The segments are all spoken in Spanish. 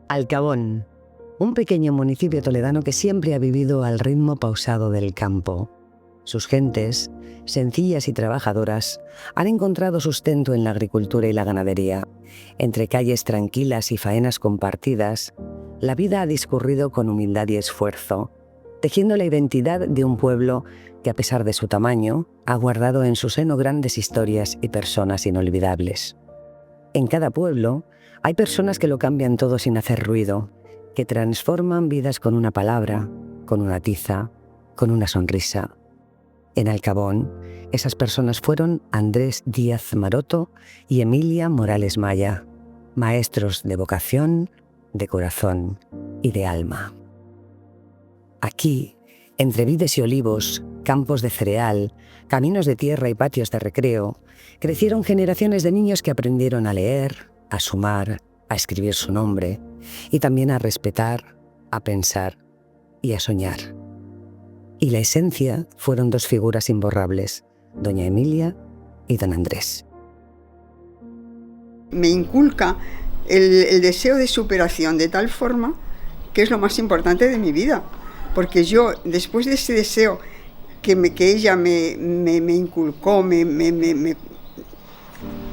Alcabón, un pequeño municipio toledano que siempre ha vivido al ritmo pausado del campo. Sus gentes, sencillas y trabajadoras, han encontrado sustento en la agricultura y la ganadería. Entre calles tranquilas y faenas compartidas, la vida ha discurrido con humildad y esfuerzo, tejiendo la identidad de un pueblo que, a pesar de su tamaño, ha guardado en su seno grandes historias y personas inolvidables. En cada pueblo hay personas que lo cambian todo sin hacer ruido, que transforman vidas con una palabra, con una tiza, con una sonrisa. En Alcabón, esas personas fueron Andrés Díaz Maroto y Emilia Morales Maya, maestros de vocación, de corazón y de alma. Aquí, entre vides y olivos, campos de cereal, caminos de tierra y patios de recreo, crecieron generaciones de niños que aprendieron a leer, a sumar, a escribir su nombre y también a respetar, a pensar y a soñar. Y la esencia fueron dos figuras imborrables, doña Emilia y don Andrés. Me inculca el deseo de superación de tal forma que es lo más importante de mi vida, porque yo, después de ese deseo que ella me inculcó, he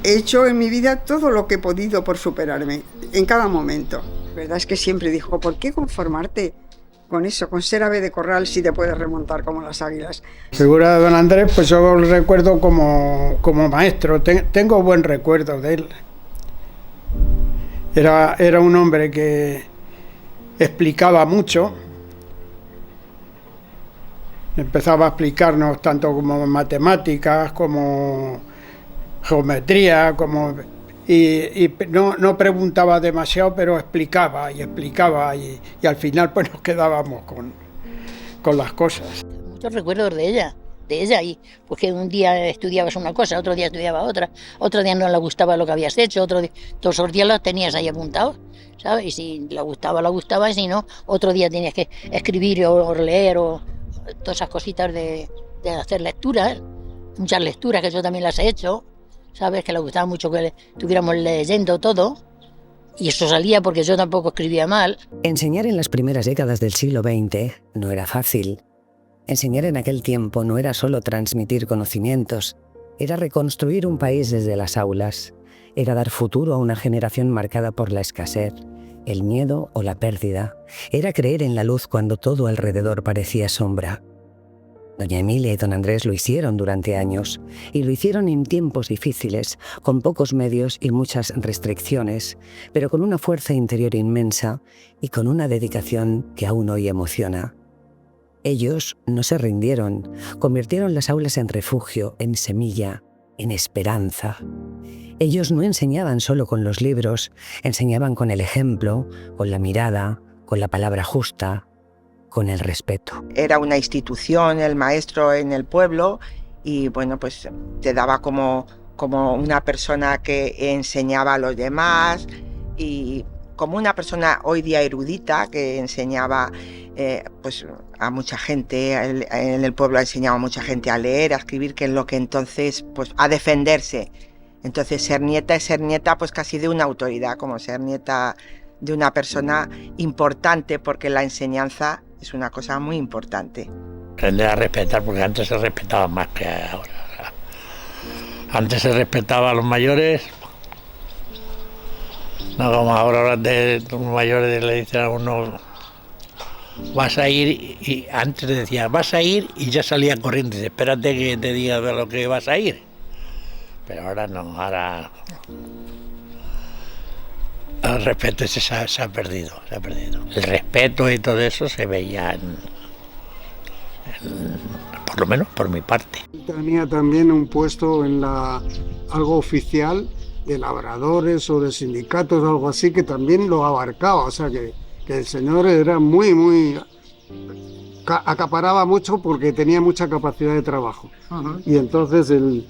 hecho en mi vida todo lo que he podido por superarme, en cada momento. La verdad es que siempre dijo, ¿por qué conformarte con eso, con ser ave de corral, si te puedes remontar como las águilas? La figura de don Andrés, pues yo lo recuerdo como maestro, tengo buen recuerdo de él. Era un hombre que explicaba mucho, empezaba a explicarnos tanto como matemáticas, como geometría, y no preguntaba demasiado, pero explicaba y al final pues nos quedábamos con las cosas. Muchos recuerdos de ella, y porque un día estudiabas una cosa, otro día estudiaba otra, otro día no le gustaba lo que habías hecho, todos los días los tenías ahí apuntados, ¿sabes? Y si le gustaba, y si no, otro día tenías que escribir o leer o todas esas cositas de hacer lecturas, muchas lecturas que yo también las he hecho, ¿sabes? Que le gustaba mucho que estuviéramos leyendo todo, y eso salía porque yo tampoco escribía mal. Enseñar en las primeras décadas del siglo XX no era fácil. Enseñar en aquel tiempo no era solo transmitir conocimientos, era reconstruir un país desde las aulas, era dar futuro a una generación marcada por la escasez, el miedo o la pérdida, era creer en la luz cuando todo alrededor parecía sombra. Doña Emilia y don Andrés lo hicieron durante años, y lo hicieron en tiempos difíciles, con pocos medios y muchas restricciones, pero con una fuerza interior inmensa y con una dedicación que aún hoy emociona. Ellos no se rindieron, convirtieron las aulas en refugio, en semilla, en esperanza. Ellos no enseñaban solo con los libros, enseñaban con el ejemplo, con la mirada, con la palabra justa, con el respeto. Era una institución el maestro en el pueblo y bueno, pues te daba como una persona que enseñaba a los demás y como una persona hoy día erudita que enseñaba pues a mucha gente, en el pueblo ha enseñado a mucha gente a leer, a escribir, que es lo que entonces, pues a defenderse. Entonces ser nieta es ser nieta pues casi de una autoridad, como ser nieta de una persona importante, porque la enseñanza es una cosa muy importante. Aprender a respetar, porque antes se respetaba más que ahora. Antes se respetaba a los mayores, no como ahora los mayores le dicen a uno, vas a ir, y antes decía, vas a ir, y ya salía corriendo, dice, espérate que te diga de lo que vas a ir. Pero ahora no, ahora el respeto se ha perdido. El respeto y todo eso se veía por lo menos por mi parte. Tenía también un puesto en algo oficial de labradores o de sindicatos o algo así, que también lo abarcaba, o sea que el señor era muy acaparaba mucho porque tenía mucha capacidad de trabajo. Uh-huh. Y entonces él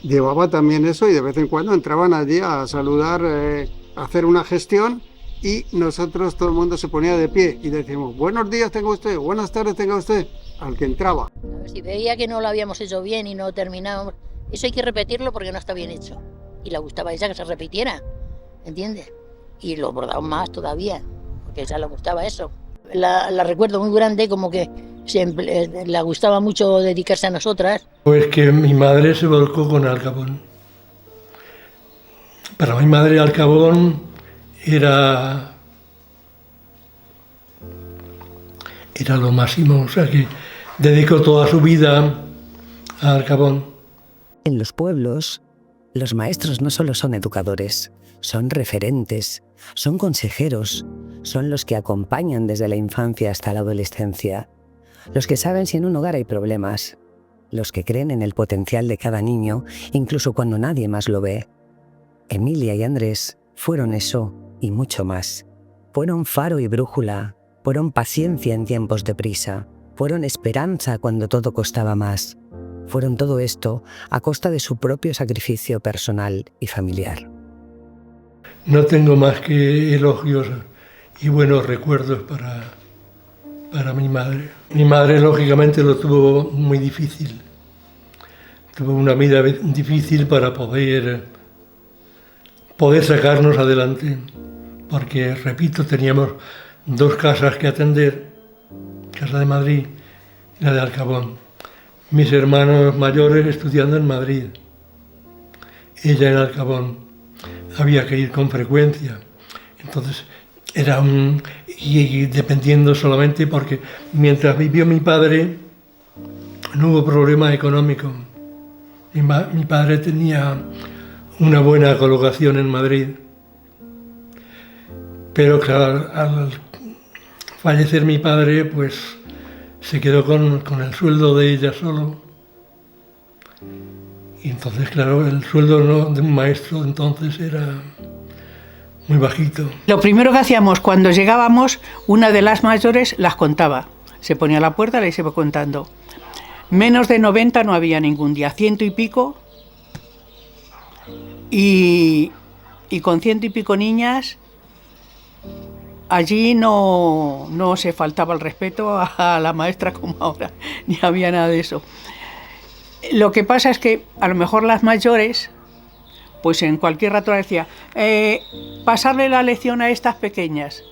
llevaba también eso, y de vez en cuando entraban allí a saludar, a hacer una gestión, y nosotros, todo el mundo se ponía de pie y decíamos, buenos días tenga usted, buenas tardes tenga usted, al que entraba. Si veía que no lo habíamos hecho bien y no terminábamos, eso hay que repetirlo porque no está bien hecho. Y le gustaba a ella que se repitiera, ¿entiendes? Y lo bordamos más todavía. porque a ella le gustaba eso. La recuerdo muy grande, como que siempre le gustaba mucho dedicarse a nosotras. Pues que mi madre se volcó con Alcabón. Para mi madre Alcabón era lo máximo, o sea que dedicó toda su vida a Alcabón. En los pueblos, los maestros no solo son educadores, son referentes, son consejeros, son los que acompañan desde la infancia hasta la adolescencia, los que saben si en un hogar hay problemas, los que creen en el potencial de cada niño, incluso cuando nadie más lo ve. Emilia y Andrés fueron eso y mucho más. Fueron faro y brújula, fueron paciencia en tiempos de prisa, fueron esperanza cuando todo costaba más. Fueron todo esto a costa de su propio sacrificio personal y familiar. No tengo más que elogios y buenos recuerdos para mi madre. Mi madre, lógicamente, lo tuvo muy difícil. Tuvo una vida difícil para poder sacarnos adelante. Porque, repito, teníamos 2 casas que atender, Casa de Madrid y la de Alcabón. Mis hermanos mayores estudiando en Madrid, ella en Alcabón. Había que ir con frecuencia. Entonces, y dependiendo solamente porque mientras vivió mi padre, no hubo problema económico. Mi padre tenía una buena colocación en Madrid. Pero claro, al fallecer mi padre, pues se quedó con el sueldo de ella solo. Y entonces, claro, el sueldo de un maestro entonces era muy bajito. Lo primero que hacíamos cuando llegábamos, una de las mayores las contaba. Se ponía a la puerta y les iba contando. Menos de 90 no había ningún día, 100 y pico. Y con 100 y pico niñas, allí no se faltaba el respeto a la maestra como ahora, ni había nada de eso. Lo que pasa es que a lo mejor las mayores, pues en cualquier rato decía, pasarle la lección a estas pequeñas.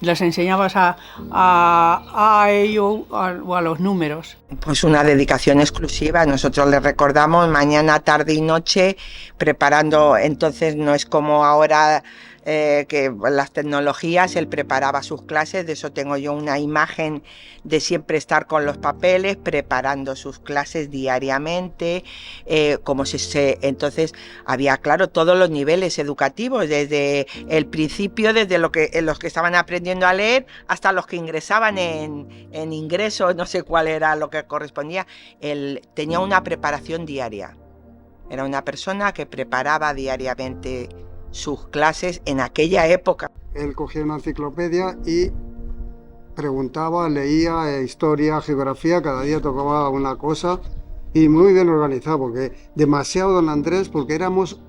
Las enseñabas a ello o a los números. Pues una dedicación exclusiva. Nosotros les recordamos mañana, tarde y noche, preparando. Entonces no es como ahora que las tecnologías, él preparaba sus clases. De eso tengo yo una imagen de siempre estar con los papeles, preparando sus clases diariamente. Entonces había, claro, todos los niveles educativos, desde el principio, desde los que estaban aprendiendo a leer hasta los que ingresaban en ingreso, no sé cuál era lo que correspondía. Él tenía una preparación diaria. Era una persona que preparaba diariamente sus clases en aquella época. Él cogía una enciclopedia y preguntaba, leía historia, geografía, cada día tocaba una cosa y muy bien organizado, porque demasiado don Andrés, porque éramos,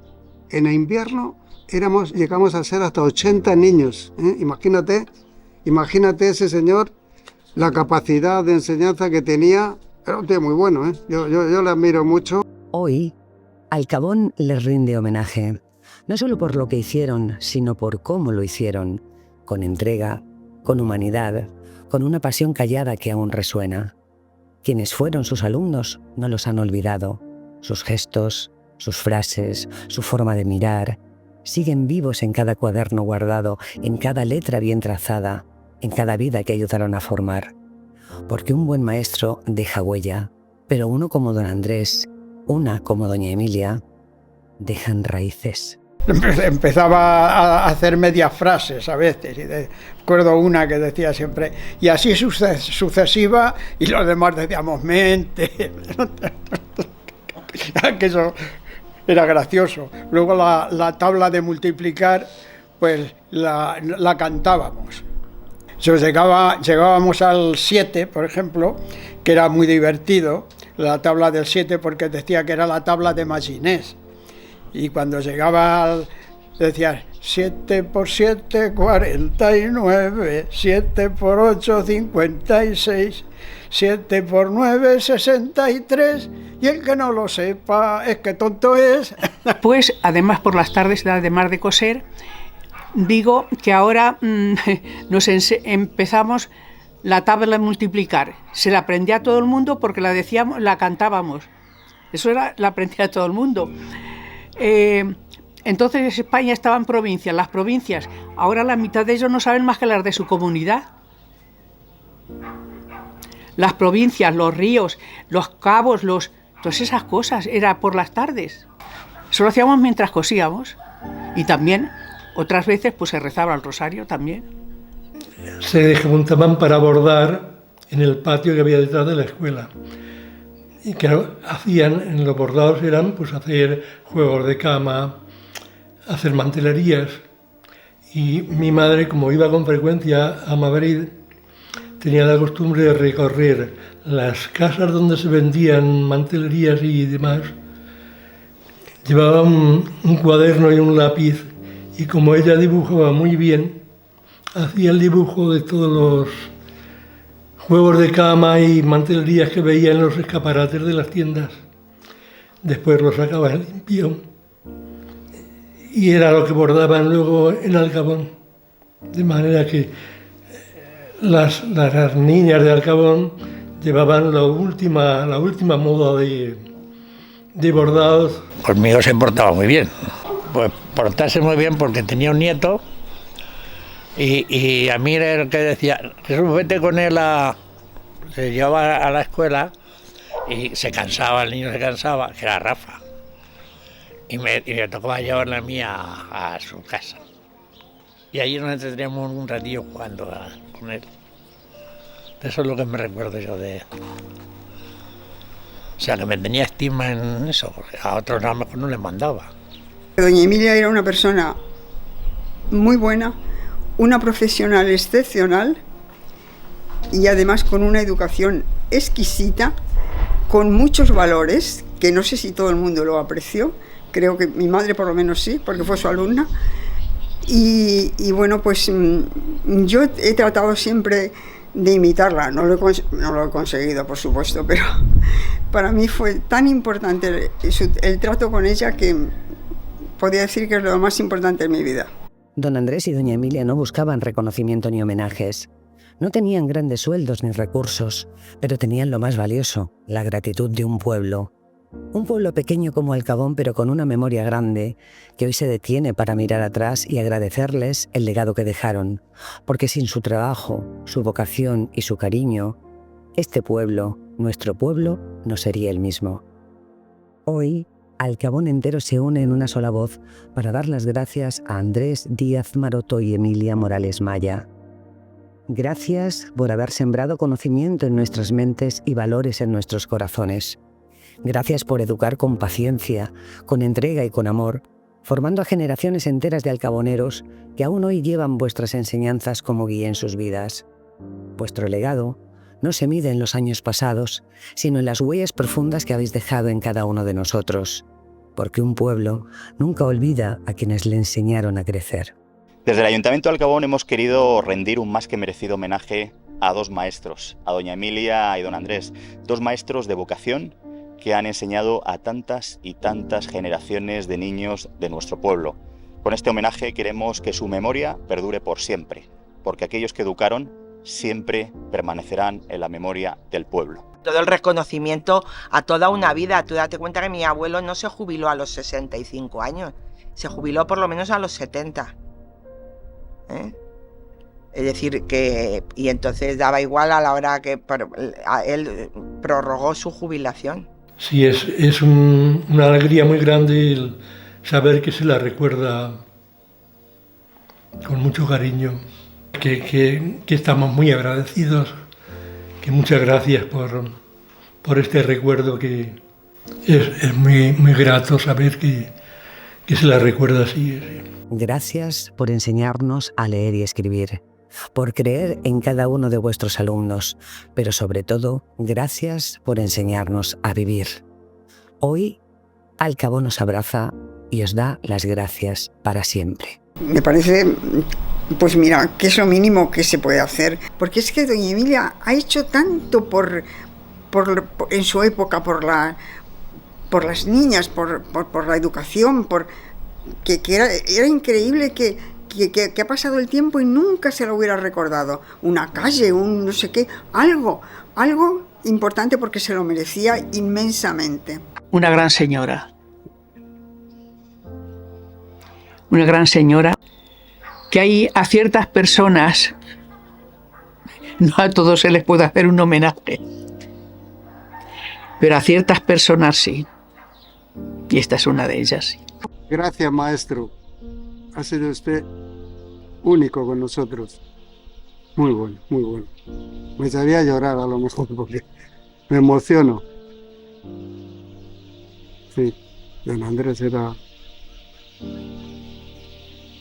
en el invierno, llegamos a ser hasta 80 niños. Imagínate ese señor, la capacidad de enseñanza que tenía, era un tío muy bueno, yo le admiro mucho. Hoy, Alcabón les rinde homenaje. No solo por lo que hicieron, sino por cómo lo hicieron, con entrega, con humanidad, con una pasión callada que aún resuena. Quienes fueron sus alumnos no los han olvidado. Sus gestos, sus frases, su forma de mirar, siguen vivos en cada cuaderno guardado, en cada letra bien trazada, en cada vida que ayudaron a formar. Porque un buen maestro deja huella, pero uno como don Andrés, una como doña Emilia, dejan raíces. Empezaba a hacer medias frases a veces, y recuerdo una que decía siempre, y así sucesiva, y los demás decíamos, mente. Que eso era gracioso. Luego la tabla de multiplicar, pues la cantábamos. Llegábamos al 7, por ejemplo, que era muy divertido, la tabla del 7, porque decía que era la tabla de Maginés. Y cuando llegaba, decía 7 por 7, 49, 7 por 8, 56, 7 por 9, 63, y el que no lo sepa es que tonto es. Pues, además, por las tardes, además de coser, digo que ahora empezamos la tabla de multiplicar. Se la aprendía a todo el mundo porque la decíamos, la cantábamos. Eso la aprendía todo el mundo. Entonces en España estaban provincias. Las provincias, ahora la mitad de ellos no saben más que las de su comunidad. Las provincias, los ríos, los cabos, todas esas cosas, era por las tardes. Eso lo hacíamos mientras cosíamos. Y también, otras veces, pues se rezaba el rosario también. Se juntaban para bordar en el patio que había detrás de la escuela. Y que hacían, en los bordados eran pues hacer juegos de cama, hacer mantelerías. Y mi madre, como iba con frecuencia a Madrid, tenía la costumbre de recorrer las casas donde se vendían mantelerías y demás. Llevaba un cuaderno y un lápiz, y como ella dibujaba muy bien, hacía el dibujo de todos los juegos de cama y mantelerías que veía en los escaparates de las tiendas. Después los sacaba limpio y era lo que bordaban luego en Alcabón. De manera que las niñas de Alcabón llevaban la última moda de bordados. Conmigo se portaba muy bien. Pues portarse muy bien porque tenía un nieto y a mí era el que decía, Jesús, vete con él se llevaba a la escuela y se cansaba, el niño se cansaba, que era Rafa. Y me tocaba llevarla a mí a su casa. Y allí nos entreteníamos un ratillo jugando con él. Eso es lo que me recuerdo yo de... O sea, que me tenía estima en eso, porque a otros a lo mejor no les mandaba. Doña Emilia era una persona muy buena, una profesional excepcional y además con una educación exquisita, con muchos valores, que no sé si todo el mundo lo apreció, creo que mi madre por lo menos sí, porque fue su alumna. Y bueno, pues yo he tratado siempre de imitarla, no lo he conseguido, por supuesto, pero para mí fue tan importante el trato con ella que podría decir que es lo más importante en mi vida. Don Andrés y doña Emilia no buscaban reconocimiento ni homenajes. No tenían grandes sueldos ni recursos, pero tenían lo más valioso, la gratitud de un pueblo. Un pueblo pequeño como Alcabón, pero con una memoria grande, que hoy se detiene para mirar atrás y agradecerles el legado que dejaron, porque sin su trabajo, su vocación y su cariño, este pueblo, nuestro pueblo, no sería el mismo. Hoy, Alcabón entero se une en una sola voz para dar las gracias a Andrés Díaz Maroto y Emilia Morales Maya. Gracias por haber sembrado conocimiento en nuestras mentes y valores en nuestros corazones. Gracias por educar con paciencia, con entrega y con amor, formando a generaciones enteras de alcaboneros que aún hoy llevan vuestras enseñanzas como guía en sus vidas. Vuestro legado no se mide en los años pasados, sino en las huellas profundas que habéis dejado en cada uno de nosotros, porque un pueblo nunca olvida a quienes le enseñaron a crecer. Desde el Ayuntamiento de Alcabón hemos querido rendir un más que merecido homenaje a dos maestros, a doña Emilia y don Andrés, dos maestros de vocación que han enseñado a tantas y tantas generaciones de niños de nuestro pueblo. Con este homenaje queremos que su memoria perdure por siempre, porque aquellos que educaron siempre permanecerán en la memoria del pueblo. Todo el reconocimiento a toda una vida. Tú date cuenta que mi abuelo no se jubiló a los 65 años, se jubiló por lo menos a los 70. Es decir, que... Y entonces daba igual a la hora que él prorrogó su jubilación. Sí, es una alegría muy grande el saber que se la recuerda con mucho cariño, que estamos muy agradecidos, que muchas gracias por este recuerdo, que es muy, muy grato saber que se la recuerda así. Gracias por enseñarnos a leer y escribir, por creer en cada uno de vuestros alumnos, pero sobre todo, gracias por enseñarnos a vivir. Hoy, Alcabón os abraza y os da las gracias para siempre. Me parece, pues mira, que es lo mínimo que se puede hacer, porque es que doña Emilia ha hecho tanto en su época por las niñas, por la educación, que era increíble que que ha pasado el tiempo y nunca se lo hubiera recordado. Una calle, un no sé qué, algo importante porque se lo merecía inmensamente. Una gran señora. Una gran señora que hay a ciertas personas, no a todos se les puede hacer un homenaje, pero a ciertas personas sí. Y esta es una de ellas, sí. Gracias, maestro. Ha sido usted único con nosotros. Muy bueno, muy bueno. Me echaría a llorar a lo mejor porque me emociono. Sí, don Andrés era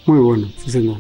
muy bueno, sí señor.